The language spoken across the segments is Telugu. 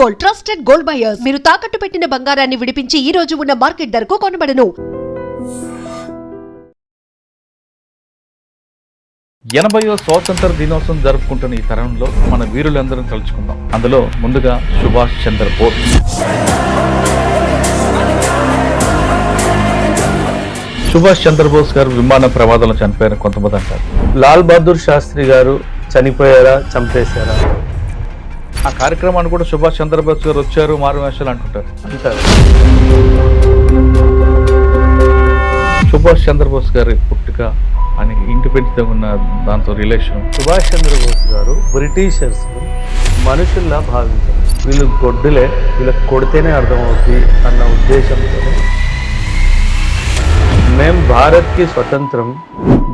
Gold, trusted gold buyers. మీరు తాకట్టు పెట్టిన బంగారాన్ని విడిపించి ఈ రోజు ఉన్న మార్కెట్ ధరకు కొనబడను. 80వ స్వాతంత్ర దినోత్సవం జరుపుకుంటున్న ఈ తరుణంలో మన వీరులందరం తలుచుకుందాం. అందులో ముందుగా సుభాష్ చంద్రబోస్. సుభాష్ చంద్రబోస్ గారు విమాన ప్రమాదంలో చనిపోయారు కొంతమంది అంటారు. లాల్ బహదూర్ శాస్త్రి గారు చనిపోయారా, చంపేశారా? ఆ కార్యక్రమాన్ని కూడా సుభాష్ చంద్రబోస్ గారు వచ్చారు, మారువేషాలు అంటుంటారు. సుభాష్ చంద్రబోస్ గారి పుట్టుక అని ఇండిపెండెంట్ ఉన్న దాంతో రిలేషన్. సుభాష్ చంద్రబోస్ గారు బ్రిటిషర్స్ మనుషుల్లా భావించారు. వీళ్ళు గొడ్డులే, వీళ్ళకి కొడితేనే అర్థమవుతుంది అన్న ఉద్దేశంతో మేం భారత్కి స్వతంత్రం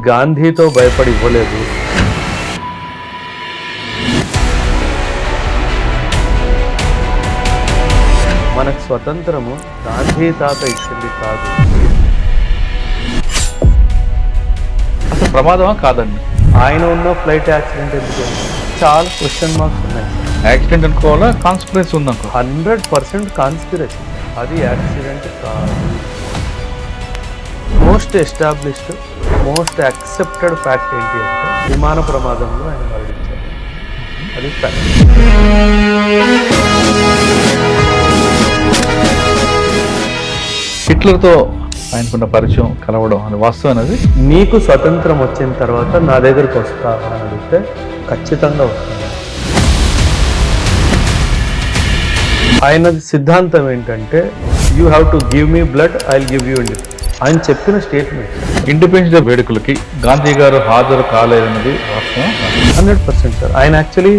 గాంధీతో భయపడి ఇవ్వలేదు, మనకు స్వతంత్రము గాంధీ తాత ఇచ్చింది కాదు. అసలు ప్రమాదమా కాదండి? ఆయన ఉన్న ఫ్లైట్ యాక్సిడెంట్ ఎందుకు? చాలా క్వశ్చన్ మార్క్స్ ఉన్నాయి. యాక్సిడెంట్ అనుకోవాలా, కాన్సిక్వెన్స్ ఉందనుకో? 100% కాన్స్పిరసీ. అది యాక్సిడెంట్ కాదు. Most established, most accepted fact ఏంటి అంటే విమాన ప్రమాదంలో ఆయన మరణించారు. అది ఫ్యాక్ట్. హిట్లర్తో ఆయనకున్న పరిచయం, కలవడం అని వాస్తవం అనేది. నీకు స్వతంత్రం వచ్చిన తర్వాత నా దగ్గరికి వస్తావా అని అడిగితే ఖచ్చితంగా వస్తాను. ఆయన సిద్ధాంతం ఏంటంటే you have to give me blood, I will give you independence. ఆయన చెప్పిన స్టేట్మెంట్. ఇండిపెండెన్స్ డే వేడుకలకి గాంధీ గారు హాజరు కాలేదన్నది వాస్తవం. 100% సార్. ఆయన యాక్చువల్లీ